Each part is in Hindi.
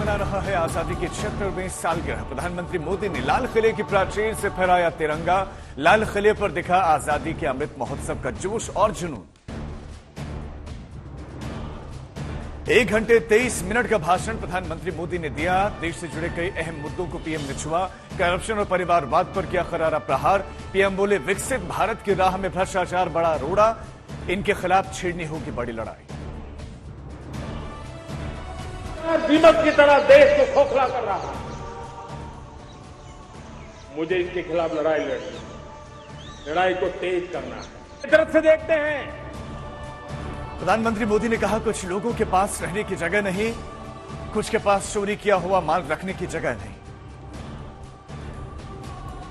मना रहा है आजादी की 76वीं सालगिरह। प्रधानमंत्री मोदी ने लाल किले की प्राचीर से फहराया तिरंगा। लाल किले पर दिखा आजादी के अमृत महोत्सव का जोश और जुनून। 1 घंटे 23 मिनट का भाषण प्रधानमंत्री मोदी ने दिया। देश से जुड़े कई अहम मुद्दों को पीएम ने छुआ। करप्शन और परिवारवाद पर किया करारा प्रहार। पीएम बोले, विकसित भारत की राह में भ्रष्टाचार बड़ा रोड़ा, इनके खिलाफ छेड़नी होगी बड़ी लड़ाई। दीमक की तरह देश को खोखला कर रहा है। मुझे इसके खिलाफ लड़ाई लड़नी, लड़ाई को तेज करना है। तरफ से देखते हैं। प्रधानमंत्री मोदी ने कहा, कुछ लोगों के पास रहने की जगह नहीं, कुछ के पास चोरी किया हुआ माल रखने की जगह नहीं।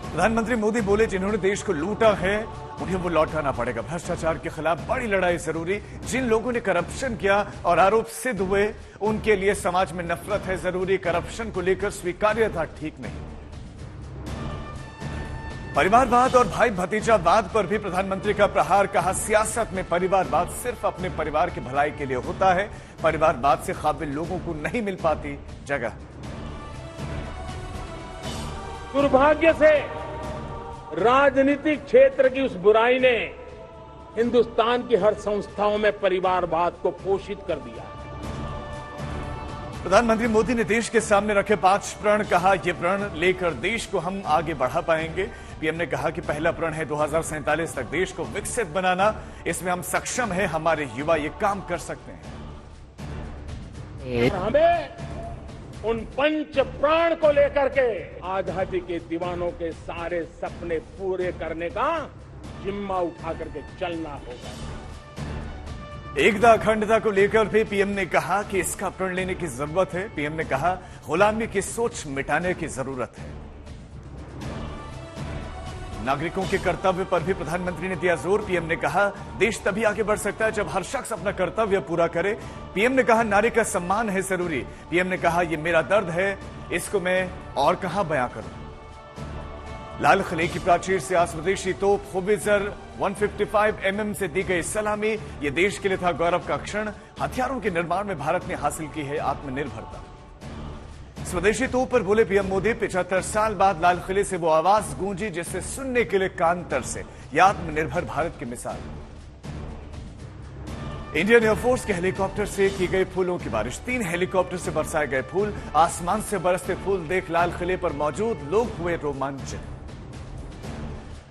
प्रधानमंत्री मोदी बोले, जिन्होंने देश को लूटा है उन्हें वो लौटाना पड़ेगा। भ्रष्टाचार के खिलाफ बड़ी लड़ाई जरूरी। जिन लोगों ने करप्शन किया और आरोप सिद्ध हुए, उनके लिए समाज में नफरत है जरूरी। करप्शन को लेकर स्वीकार्यता ठीक नहीं। परिवारवाद और भाई भतीजावाद पर भी प्रधानमंत्री का प्रहार। कहा, सियासत में परिवारवाद सिर्फ अपने परिवार की भलाई के लिए होता है। परिवारवाद से काबिल लोगों को नहीं मिल पाती जगह। दुर्भाग्य से राजनीतिक क्षेत्र की उस बुराई ने हिंदुस्तान की हर संस्थाओं में परिवारवाद को पोषित कर दिया। प्रधानमंत्री मोदी ने देश के सामने रखे 5 प्रण। कहा, ये प्रण लेकर देश को हम आगे बढ़ा पाएंगे। पीएम ने कहा कि पहला प्रण है 2047 तक देश को विकसित बनाना। इसमें हम सक्षम हैं, हमारे युवा ये काम कर सकते हैं। हमें उन 5 प्राण को लेकर के आजादी के दीवानों के सारे सपने पूरे करने का जिम्मा उठा करके चलना होगा। एकता अखंडता को लेकर भी पीएम ने कहा कि इसका प्रण लेने की जरूरत है। पीएम ने कहा, गुलामी की सोच मिटाने की जरूरत है। नागरिकों के कर्तव्य पर भी प्रधानमंत्री ने दिया जोर। पीएम ने कहा, देश तभी आगे बढ़ सकता है जब हर शख्स अपना कर्तव्य पूरा करे। पीएम ने कहा, नारी का सम्मान है जरूरी। पीएम ने कहा, यह मेरा दर्द है, इसको मैं और कहां बयां करूं। लाल किले की प्राचीर से आज स्वदेशी तोप होवित्जर 155 mm से दी गई सलामी। यह देश के लिए था गौरव का क्षण। हथियारों के निर्माण में भारत ने हासिल की है आत्मनिर्भरता। स्वदेशी तोप पर बोले पीएम मोदी, 75 साल बाद लाल किले से वो आवाज गूंजी जिससे सुनने के लिए कान तरसे। यह आत्मनिर्भर भारत की मिसाल। इंडियन एयरफोर्स के हेलीकॉप्टर से की गई फूलों की बारिश। 3 हेलीकॉप्टर से बरसाए गए फूल। आसमान से बरसते फूल देख लाल किले पर मौजूद लोग हुए रोमांचित।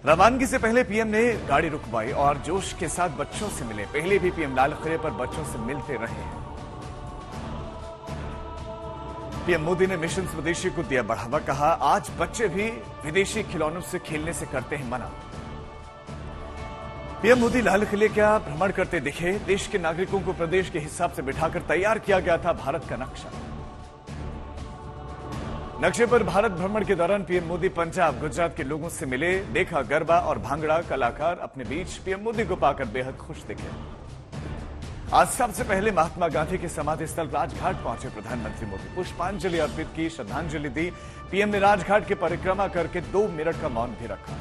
रवानगी से पहले पीएम ने गाड़ी रुकवाई और जोश के साथ बच्चों से मिले। पहले भी पीएम लाल किले पर बच्चों से मिलते रहे हैं। पीएम मोदी ने मिशन स्वदेशी को दिया बढ़ावा। कहा, आज बच्चे भी विदेशी खिलौनों से खेलने से करते हैं मना। पीएम मोदी लाल किले का भ्रमण करते दिखे। देश के नागरिकों को प्रदेश के हिसाब से बिठाकर तैयार किया गया था भारत का नक्शा। नक्शे पर भारत भ्रमण के दौरान पीएम मोदी पंजाब, गुजरात के लोगों से मिले। देखा गरबा और भांगड़ा कलाकार अपने बीच। पीएम मोदी को पाकर बेहद खुश दिखे। आज सबसे पहले महात्मा गांधी के समाधि स्थल राजघाट पहुंचे प्रधानमंत्री मोदी। पुष्पांजलि अर्पित की, श्रद्धांजलि दी। पीएम ने राजघाट की परिक्रमा करके 2 मिनट का मौन भी रखा।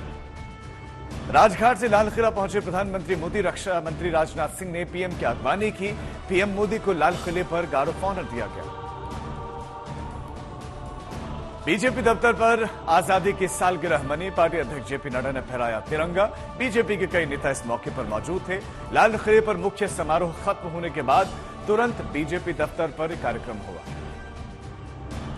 राजघाट से लाल किला पहुंचे प्रधानमंत्री मोदी। रक्षा मंत्री राजनाथ सिंह ने पीएम की अगवानी की। पीएम मोदी को लाल किले पर गार्ड ऑफ ऑनर दिया गया। बीजेपी दफ्तर पर आजादी की सालगिरह मनी। पार्टी अध्यक्ष जेपी नड्डा ने फहराया तिरंगा। बीजेपी के कई नेता इस मौके पर मौजूद थे। लाल किले पर मुख्य समारोह खत्म होने के बाद तुरंत बीजेपी दफ्तर पर कार्यक्रम हुआ।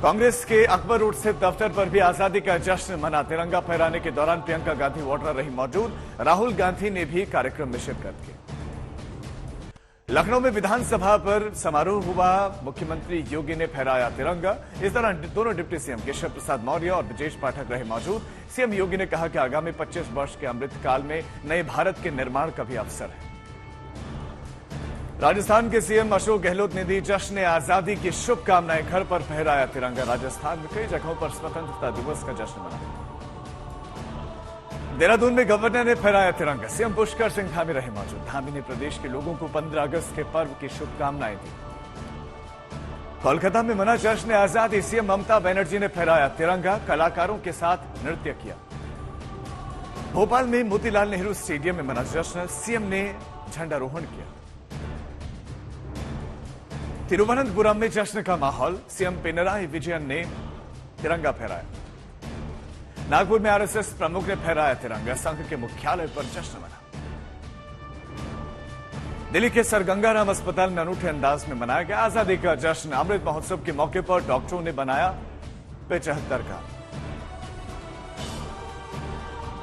कांग्रेस के अकबर रोड स्थित दफ्तर पर भी आजादी का जश्न मना। तिरंगा फहराने के दौरान प्रियंका गांधी वाड्रा रही मौजूद। राहुल गांधी ने भी कार्यक्रम में शिरकत की। लखनऊ में विधानसभा पर समारोह हुआ। मुख्यमंत्री योगी ने फहराया तिरंगा। इस दौरान दोनों डिप्टी सीएम केशव प्रसाद मौर्य और ब्रजेश पाठक रहे मौजूद। सीएम योगी ने कहा कि आगामी 25 वर्ष के अमृत काल में नए भारत के निर्माण का भी अवसर है। राजस्थान के सीएम अशोक गहलोत ने दी जश्न आजादी की शुभकामनाएं। घर पर फहराया तिरंगा। राजस्थान में कई जगहों पर स्वतंत्रता दिवस का जश्न मनाया। देहरादून में गवर्नर ने फहराया तिरंगा। सीएम पुष्कर सिंह धामी रहे मौजूद। धामी ने प्रदेश के लोगों को 15 अगस्त के पर्व की शुभकामनाएं दी। कोलकाता में मना जश्न आजादी। सीएम ममता बनर्जी ने फहराया तिरंगा। कलाकारों के साथ नृत्य किया। भोपाल में मोतीलाल नेहरू स्टेडियम में मना जश्न। सीएम ने झंडारोहण किया। तिरुवनंतपुरम में जश्न का माहौल, सीएम पिनराई विजयन ने तिरंगा फहराया। नागपुर में आरएसएस प्रमुख ने फहराया तिरंगा, संघ के मुख्यालय पर जश्न मना। दिल्ली के सर गंगाराम अस्पताल में अनूठे अंदाज में मनाया गया आजादी का जश्न। अमृत महोत्सव के मौके पर डॉक्टरों ने बनाया 75 का।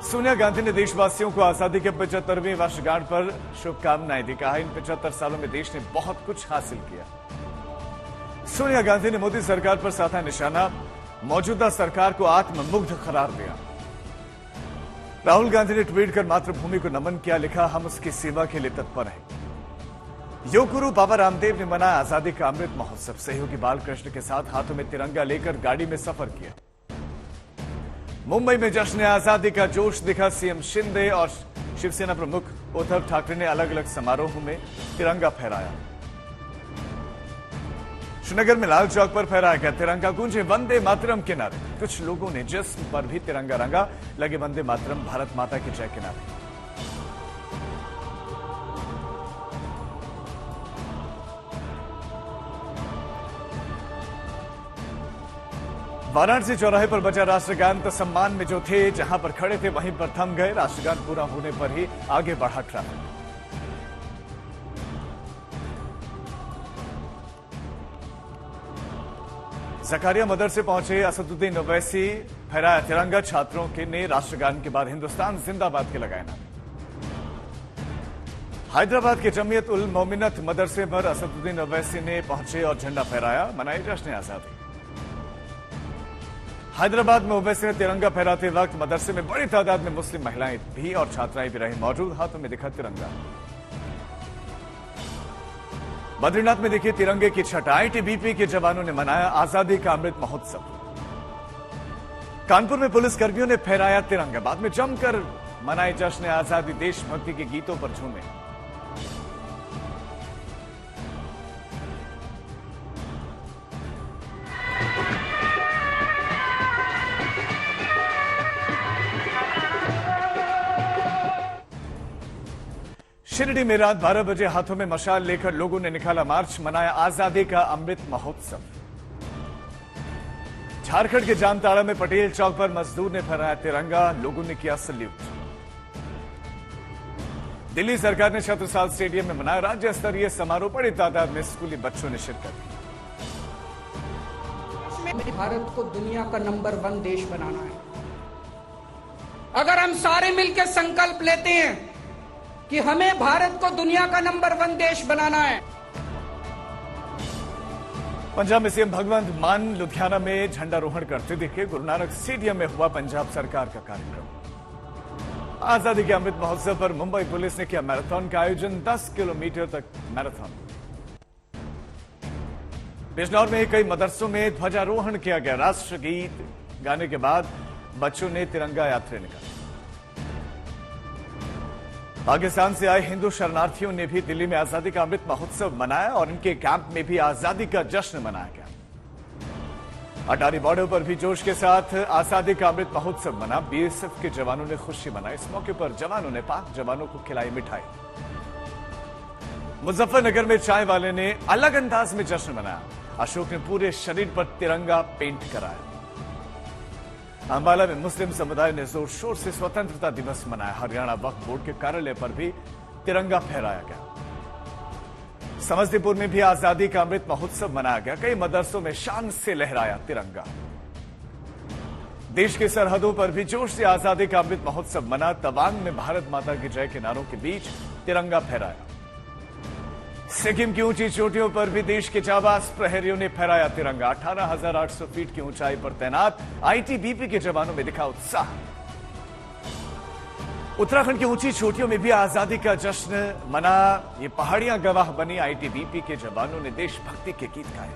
सोनिया गांधी ने देशवासियों को आजादी के 75वीं वर्षगांठ पर शुभकामनाएं दी। कहा, इन 75 सालों में देश ने बहुत कुछ हासिल किया। सोनिया गांधी ने मोदी सरकार पर साधा निशाना, मौजूदा सरकार को आत्ममुग्ध करार दिया। राहुल गांधी ने ट्वीट कर मातृभूमि को नमन किया, लिखा, हम उसकी सेवा के लिए तत्पर हैं। योग गुरु बाबा रामदेव ने मनाया आजादी का अमृत महोत्सव। सहयोगी बालकृष्ण के साथ हाथों में तिरंगा लेकर गाड़ी में सफर किया। मुंबई में जश्न आजादी का जोश दिखा। सीएम शिंदे और शिवसेना प्रमुख उद्धव ठाकरे ने अलग अलग समारोहों में तिरंगा फहराया। श्रीनगर में लाल चौक पर फहराया गया तिरंगा, गूंजे वंदे मातरम के नारे। कुछ लोगों ने जिस्म पर भी तिरंगा रंगा, लगे वंदे मातरम, भारत माता की जय के नारे। वाराणसी चौराहे पर बजा राष्ट्रगान, तो सम्मान में जो थे, जहां पर खड़े थे वहीं पर थम गए। राष्ट्रगान पूरा होने पर ही आगे बढ़ा ट्रैफिक। जकारिया मदरसे पहुंचे असदुद्दीन ओवैसी, फहराया तिरंगा। छात्रों के ने राष्ट्रगान के बाद हिंदुस्तान जिंदाबाद के लगाए नारे। हैदराबाद के जमीयत उल मोमिनत मदरसे पर असदुद्दीन ओवैसी ने पहुंचे और झंडा फहराया, मनाई जश्न आजादी। हैदराबाद में ओवैसी ने तिरंगा फहराते वक्त मदरसे में बड़ी तादाद में मुस्लिम महिलाएं भी और छात्राएं भी रही मौजूद, हाथों में दिखा तिरंगा। बद्रीनाथ में देखिए तिरंगे की छटा। आईटीबीपी के जवानों ने मनाया आजादी का अमृत महोत्सव। कानपुर में पुलिसकर्मियों ने फहराया तिरंगा, बाद में जमकर मनाई जश्न आजादी। देशभक्ति के गीतों पर झूमे। शिरडी में रात 12 बजे हाथों में मशाल लेकर लोगों ने निकाला मार्च, मनाया आजादी का अमृत महोत्सव। झारखंड के जामताड़ा में पटेल चौक पर मजदूर ने फहराया तिरंगा, लोगों ने किया सल्यूट। दिल्ली सरकार ने छत्रसाल स्टेडियम में मनाया राज्य स्तरीय समारोह, बड़ी तादाद में स्कूली बच्चों ने शिरकत की। भारत को दुनिया का नंबर 1 देश बनाना है। अगर हम सारे मिलकर संकल्प लेते हैं कि हमें भारत को दुनिया का नंबर 1 देश बनाना है। पंजाब में सीएम भगवंत मान लुधियाना में झंडारोहण करते दिखे। गुरु नानक स्टेडियम में हुआ पंजाब सरकार का कार्यक्रम। आजादी के अमृत महोत्सव पर मुंबई पुलिस ने किया मैराथन का आयोजन, 10 किलोमीटर तक मैराथन। बिजनौर में कई मदरसों में ध्वजारोहण किया गया। राष्ट्रगीत गाने के बाद बच्चों ने तिरंगा यात्रा निकाली। पाकिस्तान से आए हिंदू शरणार्थियों ने भी दिल्ली में आजादी का अमृत महोत्सव मनाया और इनके कैंप में भी आजादी का जश्न मनाया गया। अटारी बॉर्डर पर भी जोश के साथ आजादी का अमृत महोत्सव मना। बीएसएफ के जवानों ने खुशी मनाई। इस मौके पर जवानों ने पाक जवानों को खिलाई मिठाई। मुजफ्फरनगर में चाय वाले ने अलग अंदाज में जश्न मनाया। अशोक ने पूरे शरीर पर तिरंगा पेंट कराया। अंबाला में मुस्लिम समुदाय ने जोर शोर से स्वतंत्रता दिवस मनाया। हरियाणा वक्फ बोर्ड के कार्यालय पर भी तिरंगा फहराया गया। समस्तीपुर में भी आजादी का अमृत महोत्सव मनाया गया। कई मदरसों में शान से लहराया तिरंगा। देश की सरहदों पर भी जोश से आजादी का अमृत महोत्सव मना। तवांग में भारत माता की जय के नारों के बीच तिरंगा फहराया। सिक्किम की ऊंची चोटियों पर भी देश के जाबाज प्रहरियों ने फहराया तिरंगा। 18,800 फीट की ऊंचाई पर तैनात आईटीबीपी के जवानों में दिखा उत्साह। उत्तराखंड की ऊंची चोटियों में भी आजादी का जश्न मना। ये पहाड़ियां गवाह बनी। आईटीबीपी के जवानों ने देशभक्ति के गीत गाए।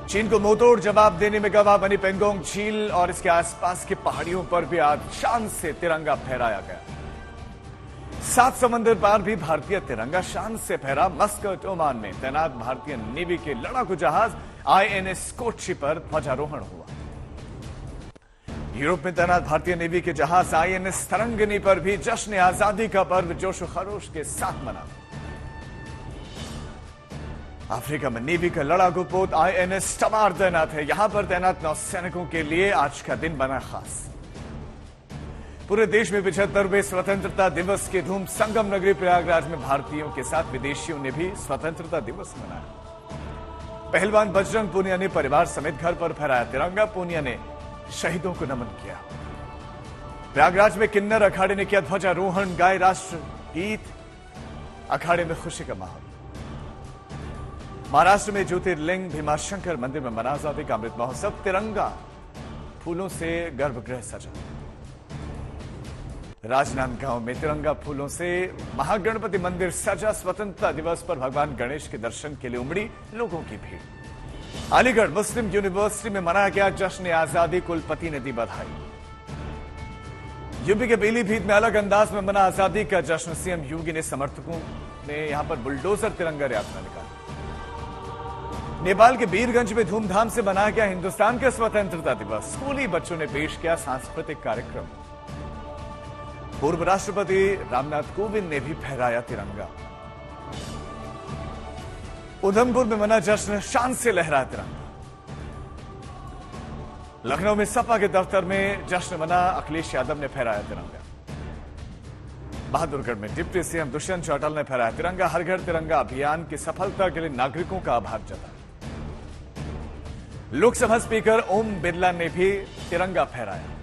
चीन को मुंहतोड़ जवाब देने में गवाह बनी पेंगोंग झील और इसके आसपास की पहाड़ियों पर भी आज शान से तिरंगा फहराया गया। 7 समंदर पार भी भारतीय तिरंगा शान से फहरा। मस्कट ओमान में तैनात भारतीय नेवी के लड़ाकू जहाज आईएनएस कोच्चि पर ध्वजारोहण हुआ। यूरोप में तैनात भारतीय नेवी के जहाज आईएनएस तरंगिनी पर भी जश्न आजादी का पर्व जोश खरोश के साथ मना। अफ्रीका में नेवी का लड़ाकू पोत INS तमार तैनात है। यहां पर तैनात नौसैनिकों के लिए आज का दिन बना खास। पूरे देश में 75वें स्वतंत्रता दिवस की धूम। संगम नगरी प्रयागराज में भारतीयों के साथ विदेशियों ने भी स्वतंत्रता दिवस मनाया। पहलवान बजरंग पूनिया ने परिवार समेत घर पर फहराया तिरंगा। पूनिया ने शहीदों को नमन किया। प्रयागराज में किन्नर अखाड़े ने किया ध्वजारोहण, गाए राष्ट्र गीत। अखाड़े में खुशी का माहौल। महाराष्ट्र में ज्योतिर्लिंग भीमाशंकर मंदिर में मना आजादी का अमृत महोत्सव। तिरंगा फूलों से गर्भगृह सजा। राजनांदगांव में तिरंगा फूलों से महागणपति मंदिर सजा। स्वतंत्रता दिवस पर भगवान गणेश के दर्शन के लिए उमड़ी लोगों की भीड़। अलीगढ़ मुस्लिम यूनिवर्सिटी में मनाया गया जश्न आजादी। कुलपति ने दी बधाई। यूपी के पीलीभीत में अलग अंदाज में मना आजादी का जश्न। सीएम योगी ने समर्थकों ने यहां पर बुलडोजर तिरंगा यात्रा निकाली। नेपाल के वीरगंज में धूमधाम से मनाया गया हिंदुस्तान का स्वतंत्रता दिवस। स्कूली बच्चों ने पेश किया सांस्कृतिक कार्यक्रम। पूर्व राष्ट्रपति रामनाथ कोविंद ने भी फहराया तिरंगा। उधमपुर में मना जश्न, शान से लहराया तिरंगा। लखनऊ में सपा के दफ्तर में जश्न मना। अखिलेश यादव ने फहराया तिरंगा। बहादुरगढ़ में डिप्टी सीएम दुष्यंत चौटाला ने फहराया तिरंगा। हर घर तिरंगा अभियान की सफलता के लिए नागरिकों का आभार जताया। लोकसभा स्पीकर ओम बिरला ने भी तिरंगा फहराया।